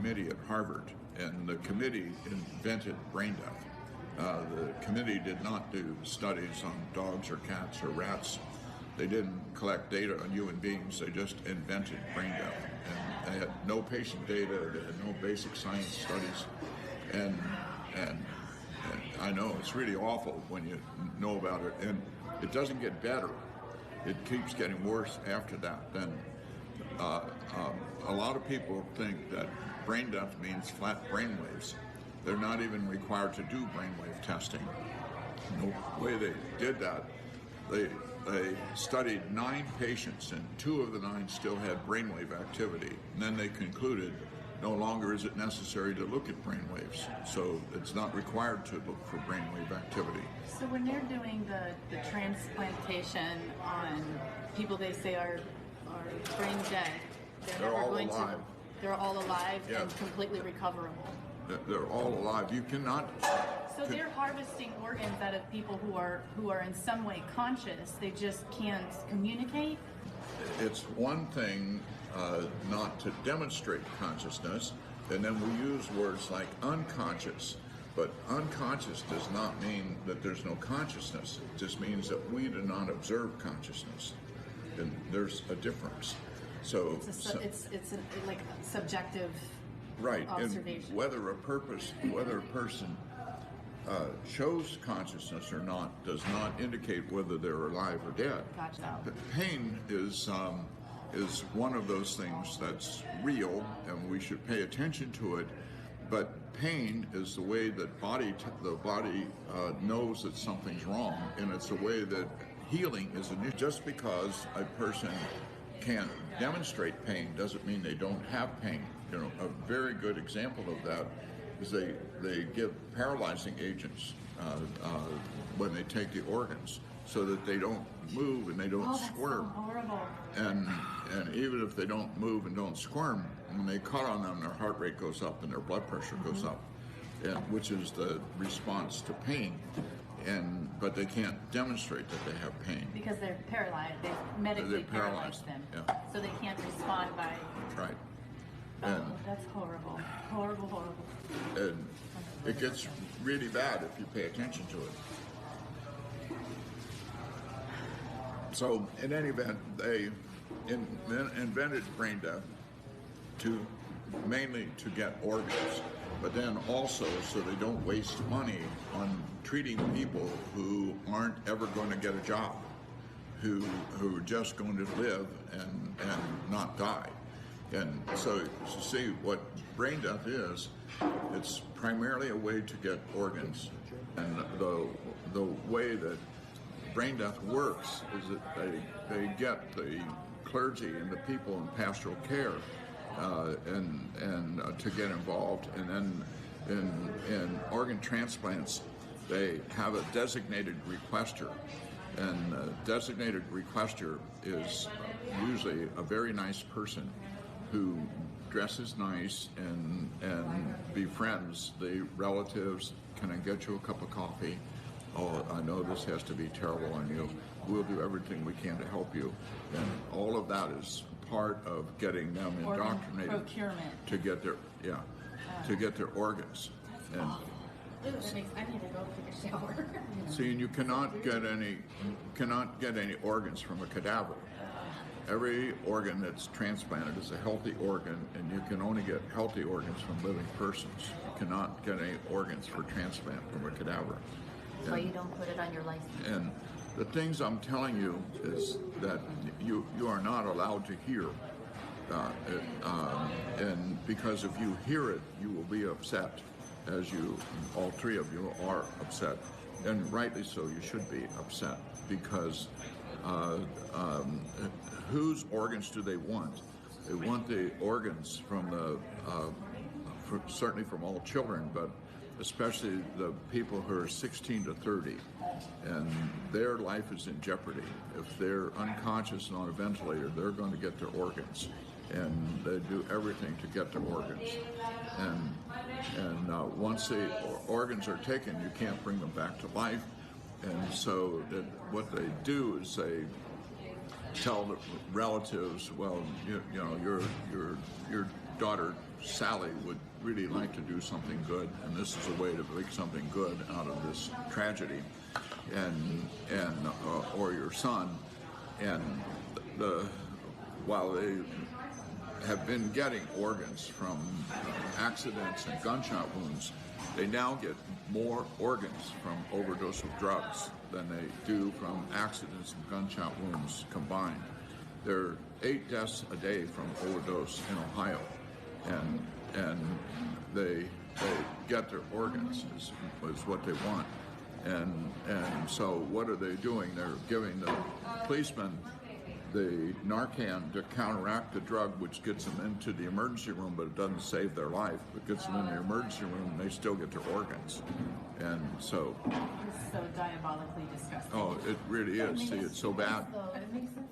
committee at Harvard, and the committee invented brain death. The committee did not do studies on dogs or cats or rats. They didn't collect data on human beings. They just invented brain death. And they had no patient data. They had no basic science studies. And I know it's really awful when you know about it. And it doesn't get better. It keeps getting worse after that. Then a lot of people think that brain death means flat brainwaves. They're not even required to do brainwave testing. The way they did that, they studied 9 patients, and 2 of the 9 still had brainwave activity. And then they concluded no longer is it necessary to look at brainwaves, so it's not required to look for brainwave activity. So when they're doing the transplantation on people they say are brain dead, they're all alive. They're all alive Yeah. and completely recoverable. They're all alive. You cannot. So they're harvesting organs out of people who are in some way conscious. They just can't communicate. It's one thing not to demonstrate consciousness, and then we use words like unconscious. But unconscious does not mean that there's no consciousness. It just means that we do not observe consciousness, and there's a difference. So it's like a subjective. Right, observation. and whether a person shows consciousness or not does not indicate whether they're alive or dead. Gotcha. But pain is one of those things that's real, and we should pay attention to it. But pain is the way that the body knows that something's wrong, and it's a way that healing is just because a person can't demonstrate pain doesn't mean they don't have pain. You know, a very good example of that is they give paralyzing agents when they take the organs, so that they don't move and they don't squirm. So horrible. And even if they don't move and don't squirm, when they cut on them, their heart rate goes up and their blood pressure goes up, which is the response to pain. But they can't demonstrate that they have pain Because they're paralyzed. They've medically paralyzed them. Yeah. So they can't respond by... Right. That's horrible. Horrible. And it gets really bad if you pay attention to it. So in any event, they invented brain death mainly to get organs, but then also so they don't waste money on treating people who aren't ever going to get a job, who are just going to live and not die. And so to see what brain death is, it's primarily a way to get organs. And the way that brain death works is that they get the clergy and the people in pastoral care and to get involved. And then in organ transplants, they have a designated requester. And a designated requester is usually a very nice person who dresses nice and befriends the relatives. Can I get you a cup of coffee? Oh, I know this has to be terrible on you. We'll do everything we can to help you. And all of that is part of getting them indoctrinated procurement to get their to get their organs. And I need to go take a shower. see, and you cannot get any organs from a cadaver. Every organ that's transplanted is a healthy organ, and you can only get healthy organs from living persons. You cannot get any organs for transplant from a cadaver. That's why you don't put it on your license. And the things I'm telling you is that you are not allowed to hear. And because if you hear it, you will be upset, as all 3 of you are upset. And rightly so, you should be upset, because whose organs do they want? They want the organs from certainly from all children, but especially the people who are 16 to 30, and their life is in jeopardy. If they're unconscious and on a ventilator, they're going to get their organs, and they do everything to get their organs. And once the organs are taken, you can't bring them back to life. And so what they do is they tell the relatives, well, you know, your daughter Sally would really like to do something good, and this is a way to make something good out of this tragedy, or your son, and while they have been getting organs from accidents and gunshot wounds, they now get more organs from overdose of drugs than they do from accidents and gunshot wounds combined. There are 8 deaths a day from overdose in Ohio, and they get their organs is what they want, and so what are they doing? They're giving the policemen the Narcan to counteract the drug, which gets them into the emergency room, but it doesn't save their life. It gets them in the emergency room, and they still get their organs. And so... It's so diabolically disgusting. Oh, it really is. See, it's so bad. It makes sense